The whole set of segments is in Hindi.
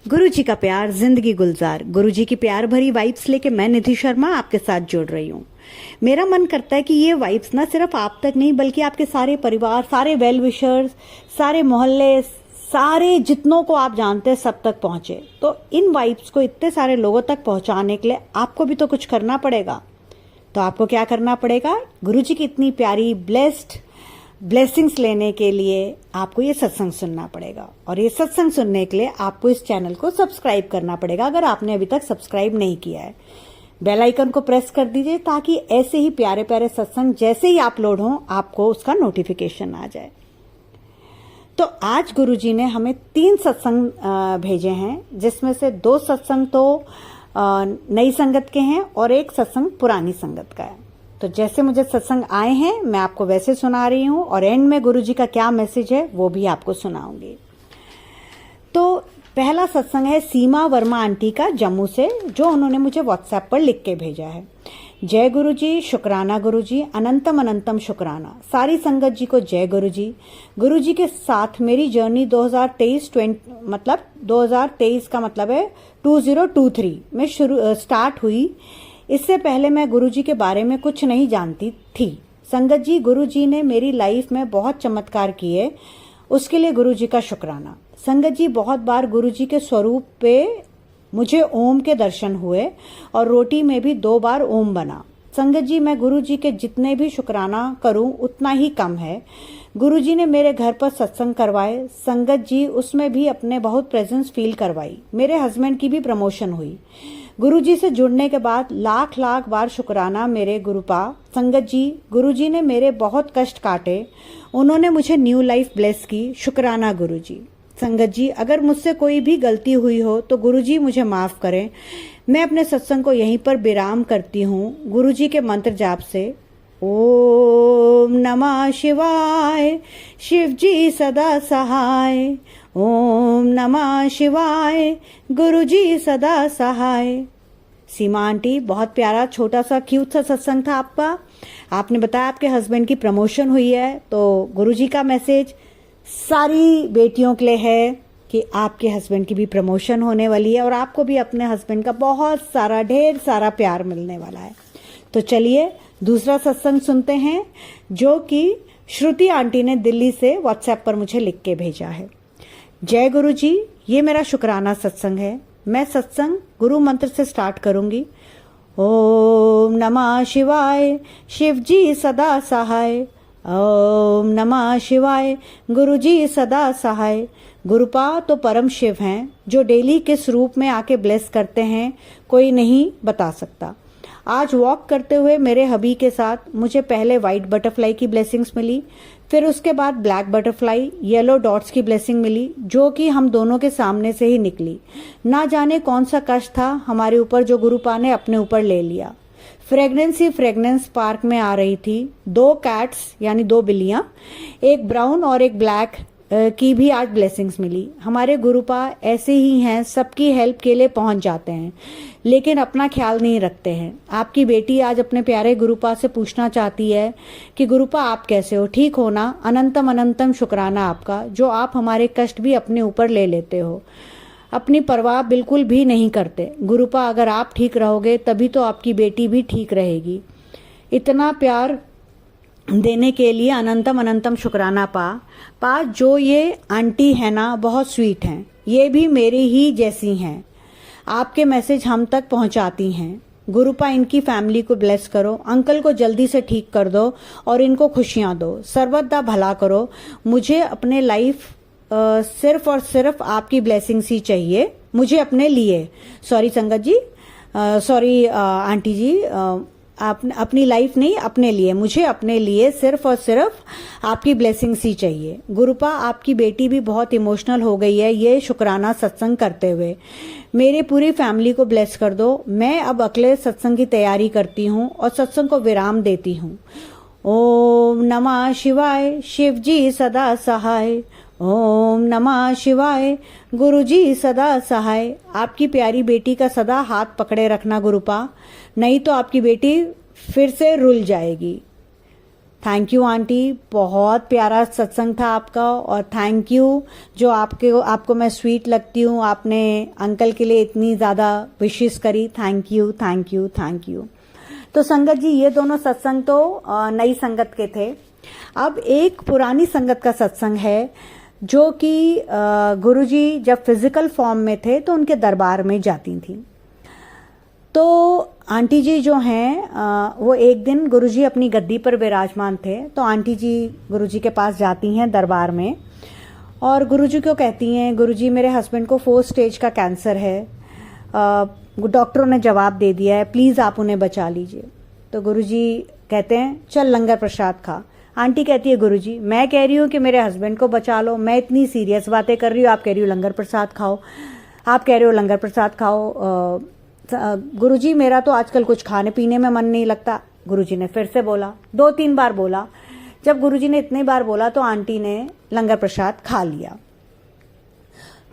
गुरुजी का प्यार जिंदगी गुलजार। गुरुजी की प्यार भरी वाइब्स लेके मैं निधि शर्मा आपके साथ जुड़ रही हूँ। मेरा मन करता है कि ये वाइब्स ना सिर्फ आप तक नहीं बल्कि आपके सारे परिवार, सारे वेल विशर्स, सारे मोहल्ले, सारे जितनों को आप जानते हैं सब तक पहुंचे। तो इन वाइब्स को इतने सारे लोगों तक पहुंचाने के लिए आपको भी तो कुछ करना पड़ेगा। तो आपको क्या करना पड़ेगा? गुरुजी की इतनी प्यारी ब्लेसिंग्स लेने के लिए आपको ये सत्संग सुनना पड़ेगा। और ये सत्संग सुनने के लिए आपको इस चैनल को सब्सक्राइब करना पड़ेगा अगर आपने अभी तक सब्सक्राइब नहीं किया है। बेल आइकन को प्रेस कर दीजिए ताकि ऐसे ही प्यारे प्यारे सत्संग जैसे ही अपलोड हो आपको उसका नोटिफिकेशन आ जाए। तो आज गुरुजी ने हमें 3 सत्संग भेजे हैं, जिसमें से 2 सत्संग तो नई संगत के हैं और 1 सत्संग पुरानी संगत का है। तो जैसे मुझे सत्संग आए हैं मैं आपको वैसे सुना रही हूँ और एंड में गुरुजी का क्या मैसेज है वो भी आपको सुनाऊंगी। तो पहला सत्संग है सीमा वर्मा आंटी का जम्मू से, जो उन्होंने मुझे व्हाट्सएप पर लिख के भेजा है। जय गुरुजी, शुक्राना गुरुजी, अनंतम अनंतम शुक्राना। सारी संगत जी को जय गुरुजी। गुरुजी के साथ मेरी जर्नी 2023 का मतलब है 2023 में स्टार्ट हुई। इससे पहले मैं गुरुजी के बारे में कुछ नहीं जानती थी। संगत जी, गुरुजी ने मेरी लाइफ में बहुत चमत्कार किए, उसके लिए गुरुजी का शुक्राना। संगत जी, बहुत बार गुरुजी के स्वरूप पे मुझे ओम के दर्शन हुए और रोटी में भी 2 बार ओम बना। संगत जी, मैं गुरुजी के जितने भी शुक्राना करूं उतना ही कम है। गुरुजी ने मेरे घर पर सत्संग करवाए। संगत जी, उसमें भी अपने बहुत प्रेजेंस फील करवाई। मेरे हस्बैंड की भी प्रमोशन हुई। गुरुजी से जुड़ने के बाद लाख लाख बार शुक्राना मेरे गुरुपा। संगत जी, गुरुजी ने मेरे बहुत कष्ट काटे, उन्होंने मुझे न्यू लाइफ ब्लेस की। शुक्राना गुरुजी। संगत जी, अगर मुझसे कोई भी गलती हुई हो तो गुरुजी मुझे माफ करें। मैं अपने सत्संग को यहीं पर विराम करती हूँ गुरुजी के मंत्र जाप से। ओम नमः शिवाय, शिव जी सदा सहाय। ओम नमः शिवाय, गुरुजी सदा सहाय। सीमा आंटी, बहुत प्यारा छोटा सा क्यूट सा सत्संग था आपका। आपने बताया आपके हस्बैंड की प्रमोशन हुई है, तो गुरुजी का मैसेज सारी बेटियों के लिए है कि आपके हस्बैंड की भी प्रमोशन होने वाली है और आपको भी अपने हस्बैंड का बहुत सारा ढेर सारा प्यार मिलने वाला है। तो चलिए दूसरा सत्संग सुनते हैं, जो कि श्रुति आंटी ने दिल्ली से व्हाट्सएप पर मुझे लिख के भेजा है। जय गुरुजी, ये मेरा शुक्राना सत्संग है। मैं सत्संग गुरु मंत्र से स्टार्ट करूंगी। ओम नमः शिवाय, शिव जी सदा सहाय। ओम नमः शिवाय, गुरुजी सदा सहाय। गुरुपा तो परम शिव हैं, जो डेली किस रूप में आके ब्लेस करते हैं कोई नहीं बता सकता। आज वॉक करते हुए मेरे हबी के साथ मुझे पहले व्हाइट बटरफ्लाई की ब्लेसिंग्स मिली, फिर उसके बाद ब्लैक बटरफ्लाई येलो डॉट्स की ब्लेसिंग मिली, जो कि हम दोनों के सामने से ही निकली। ना जाने कौन सा कष्ट था हमारे ऊपर जो गुरुपा ने अपने ऊपर ले लिया। फ्रेग्रेंस पार्क में आ रही थी। 2 कैट्स यानी 2 बिल्लियां, एक ब्राउन और एक ब्लैक की भी आज ब्लेसिंग्स मिली। हमारे गुरुपा ऐसे ही हैं, सबकी हेल्प के लिए पहुंच जाते हैं लेकिन अपना ख्याल नहीं रखते हैं। आपकी बेटी आज अपने प्यारे गुरुपा से पूछना चाहती है कि गुरुपा आप कैसे हो, ठीक हो ना? अनंतम अनंतम शुक्राना आपका, जो आप हमारे कष्ट भी अपने ऊपर ले लेते हो, अपनी परवाह बिल्कुल भी नहीं करते। गुरुपा, अगर आप ठीक रहोगे तभी तो आपकी बेटी भी ठीक रहेगी। इतना प्यार देने के लिए अनंतम अनंतम शुक्राना पा। जो ये आंटी है ना बहुत स्वीट हैं, ये भी मेरी ही जैसी हैं। आपके मैसेज हम तक पहुंचाती हैं। गुरुपा, इनकी फैमिली को ब्लेस करो, अंकल को जल्दी से ठीक कर दो और इनको खुशियां दो, सर्वदा भला करो। मुझे अपने लाइफ सिर्फ और सिर्फ आपकी ब्लेसिंग्स ही चाहिए, मुझे अपने लिए। सॉरी संगत जी, सॉरी आंटी जी, अपनी लाइफ नहीं, अपने लिए, मुझे अपने लिए सिर्फ और सिर्फ आपकी ब्लेसिंग्स ही चाहिए। गुरुपा, आपकी बेटी भी बहुत इमोशनल हो गई है ये शुक्राना सत्संग करते हुए। मेरी पूरी फैमिली को ब्लेस कर दो। मैं अब अगले सत्संग की तैयारी करती हूँ और सत्संग को विराम देती हूँ। ओम नमः शिवाय, शिव जी सदा सहाय। ओम नमः शिवाय, गुरुजी सदा सहाय। आपकी प्यारी बेटी का सदा हाथ पकड़े रखना गुरुपा, नहीं तो आपकी बेटी फिर से रुल जाएगी। थैंक यू आंटी, बहुत प्यारा सत्संग था आपका, और थैंक यू जो आपको मैं स्वीट लगती हूँ, आपने अंकल के लिए इतनी ज़्यादा विशेस करी। Thank you thank you thank you. तो संगत जी, ये दोनों सत्संग तो नई संगत के थे। अब एक पुरानी संगत का सत्संग है जो कि गुरुजी जब फिजिकल फॉर्म में थे तो उनके दरबार में जाती थी। तो आंटी जी जो हैं वो एक दिन गुरुजी अपनी गद्दी पर विराजमान थे, तो आंटी जी गुरुजी के पास जाती हैं दरबार में और गुरुजी को कहती हैं, गुरुजी मेरे हस्बैंड को 4 स्टेज का कैंसर है, डॉक्टरों ने जवाब दे दिया है, प्लीज़ आप उन्हें बचा लीजिए। तो गुरुजी कहते हैं चल लंगर प्रसाद खा। आंटी कहती है गुरुजी मैं कह रही हूँ कि मेरे हस्बैंड को बचा लो, मैं इतनी सीरियस बातें कर रही हूँ, आप कह रही हो लंगर प्रसाद खाओ, आप कह रहे हो लंगर प्रसाद खाओ। गुरुजी मेरा तो आजकल कुछ खाने पीने में मन नहीं लगता। गुरुजी ने फिर से बोला, 2-3 बार बोला। जब गुरुजी ने इतनी बार बोला तो आंटी ने लंगर प्रसाद खा लिया।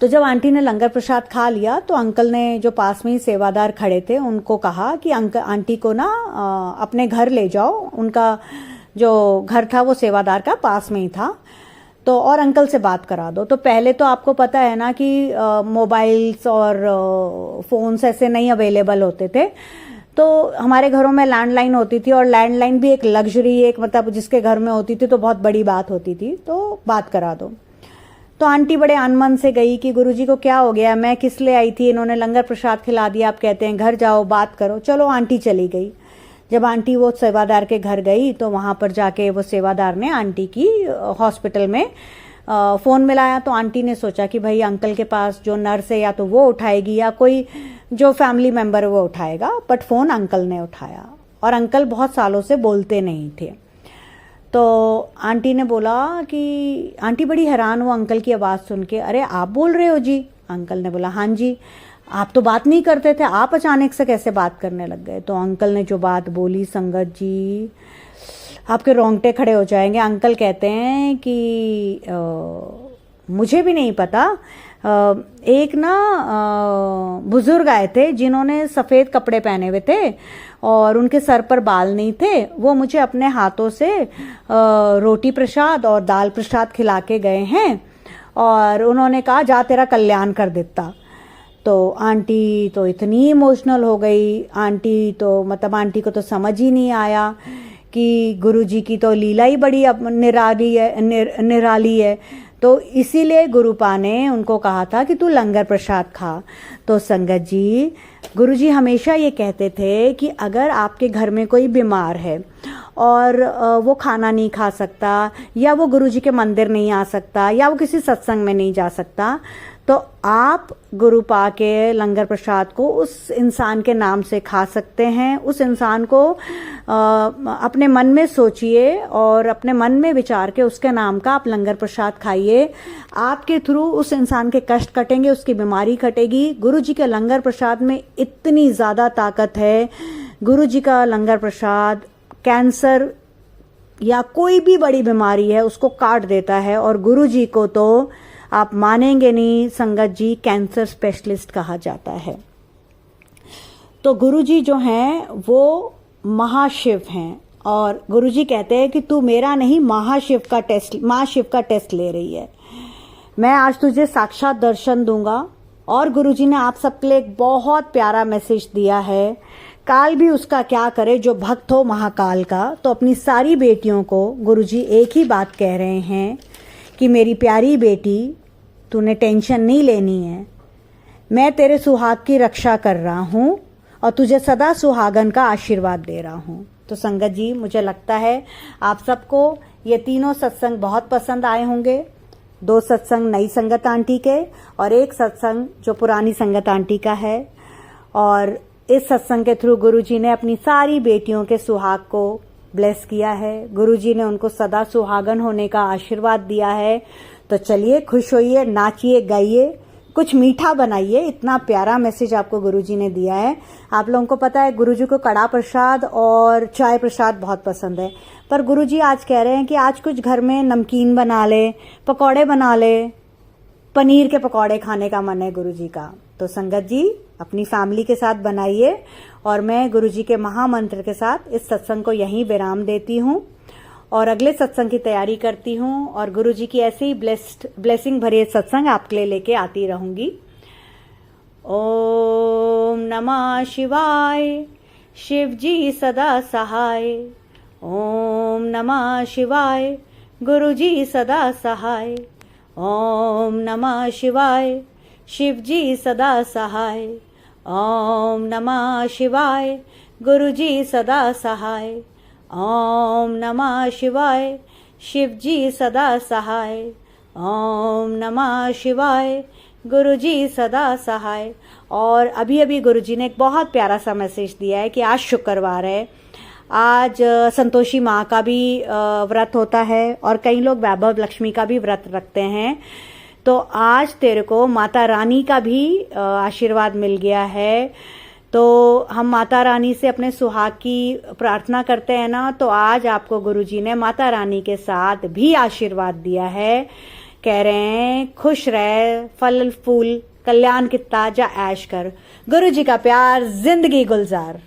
तो जब आंटी ने लंगर प्रसाद खा लिया तो अंकल ने, जो पास में ही सेवादार खड़े थे, उनको कहा कि आंटी को ना अपने घर ले जाओ। उनका जो घर था वो सेवादार का पास में ही था, तो और अंकल से बात करा दो। तो पहले तो आपको पता है ना कि मोबाइल्स और फ़ोन्स ऐसे नहीं अवेलेबल होते थे, तो हमारे घरों में लैंडलाइन होती थी, और लैंडलाइन भी एक लग्जरी, एक मतलब जिसके घर में होती थी तो बहुत बड़ी बात होती थी, तो बात करा दो। तो आंटी बड़े अनमन से गई कि गुरुजी को क्या हो गया, मैं किस लिए आई थी, इन्होंने लंगर प्रसाद खिला दिया, आप कहते हैं घर जाओ बात करो। चलो आंटी चली गई। जब आंटी वो सेवादार के घर गई तो वहाँ पर जाके वो सेवादार ने आंटी की हॉस्पिटल में फ़ोन मिलाया। तो आंटी ने सोचा कि भाई अंकल के पास जो नर्स है या तो वो उठाएगी या कोई जो फैमिली मेम्बर है वो उठाएगा, बट फ़ोन अंकल ने उठाया, और अंकल बहुत सालों से बोलते नहीं थे। तो आंटी ने बोला कि आंटी बड़ी हैरान हुआ अंकल की आवाज़ सुन के, अरे आप बोल रहे हो जी? अंकल ने बोला हाँ जी, आप तो बात नहीं करते थे, आप अचानक से कैसे बात करने लग गए? तो अंकल ने जो बात बोली संगत जी, आपके रोंगटे खड़े हो जाएंगे। अंकल कहते हैं कि मुझे भी नहीं पता, एक ना बुजुर्ग आए थे जिन्होंने सफ़ेद कपड़े पहने हुए थे और उनके सर पर बाल नहीं थे, वो मुझे अपने हाथों से रोटी प्रसाद और दाल प्रसाद खिला के गए हैं, और उन्होंने कहा जा तेरा कल्याण कर देता। तो आंटी तो इतनी इमोशनल हो गई, आंटी तो मतलब आंटी को तो समझ ही नहीं आया कि गुरुजी की तो लीला ही बड़ी निराली है। तो इसीलिए गुरुपा ने उनको कहा था कि तू लंगर प्रसाद खा। तो संगत जी, गुरुजी हमेशा ये कहते थे कि अगर आपके घर में कोई बीमार है और वो खाना नहीं खा सकता, या वो गुरुजी के मंदिर नहीं आ सकता, या वो किसी सत्संग में नहीं जा सकता, तो आप गुरुपा के लंगर प्रसाद को उस इंसान के नाम से खा सकते हैं। उस इंसान को अपने मन में सोचिए और अपने मन में विचार के उसके नाम का आप लंगर प्रसाद खाइए। आपके थ्रू उस इंसान के कष्ट कटेंगे, उसकी बीमारी कटेगी। गुरुजी के लंगर प्रसाद में इतनी ज़्यादा ताकत है। गुरुजी का लंगर प्रसाद कैंसर या कोई भी बड़ी बीमारी है उसको काट देता है, और गुरुजी को तो आप मानेंगे नहीं संगत जी, कैंसर स्पेशलिस्ट कहा जाता है। तो गुरुजी जो हैं वो महाशिव हैं, और गुरुजी कहते हैं कि तू मेरा नहीं महाशिव का टेस्ट ले रही है, मैं आज तुझे साक्षात दर्शन दूंगा। और गुरुजी ने आप सबके लिए एक बहुत प्यारा मैसेज दिया है, काल भी उसका क्या करे जो भक्त हो महाकाल का। तो अपनी सारी बेटियों को गुरुजी एक ही बात कह रहे हैं कि मेरी प्यारी बेटी, तूने टेंशन नहीं लेनी है, मैं तेरे सुहाग की रक्षा कर रहा हूँ और तुझे सदा सुहागन का आशीर्वाद दे रहा हूँ। तो संगत जी, मुझे लगता है आप सबको ये तीनों सत्संग बहुत पसंद आए होंगे। 2 सत्संग नई संगत आंटी के और 1 सत्संग जो पुरानी संगत आंटी का है। और इस सत्संग के थ्रू गुरुजी ने अपनी सारी बेटियों के सुहाग को ब्लेस किया है। गुरुजी ने उनको सदा सुहागन होने का आशीर्वाद दिया है। तो चलिए खुश होइए, नाचिए, गाइए, कुछ मीठा बनाइए। इतना प्यारा मैसेज आपको गुरुजी ने दिया है। आप लोगों को पता है गुरुजी को कड़ा प्रसाद और चाय प्रसाद बहुत पसंद है, पर गुरुजी आज कह रहे हैं कि आज कुछ घर में नमकीन बना ले, पकौड़े बना ले, पनीर के पकौड़े खाने का मन है गुरुजी का। तो संगत जी, अपनी फैमिली के साथ बनाइए, और मैं गुरुजी के महामंत्र के साथ इस सत्संग को यहीं विराम देती हूँ। और अगले सत्संग की तैयारी करती हूँ और गुरु जी की ऐसे ही ब्लेसिंग भरे सत्संग आपके लिए लेके आती रहूंगी। ओम नमः शिवाय, शिव जी सदा सहाय। ओम नमः शिवाय, गुरु जी सदा सहाय। ओम नमः शिवाय, शिव जी सदा सहाय। ओम नमः शिवाय, गुरु जी सदा सहाय। ओम नमः शिवाय, शिव जी सदा सहाय। ओम नमः शिवाय, गुरु जी सदा सहाय। और अभी अभी गुरु जी ने एक बहुत प्यारा सा मैसेज दिया है कि आज शुक्रवार है, आज संतोषी माँ का भी व्रत होता है और कई लोग वैभव लक्ष्मी का भी व्रत रखते हैं। तो आज तेरे को माता रानी का भी आशीर्वाद मिल गया है। तो हम माता रानी से अपने सुहाग की प्रार्थना करते हैं ना, तो आज आपको गुरुजी ने माता रानी के साथ भी आशीर्वाद दिया है। कह रहे हैं खुश रह, फल फूल कल्याण कितना जा ऐश कर, गुरुजी का प्यार जिंदगी गुलजार।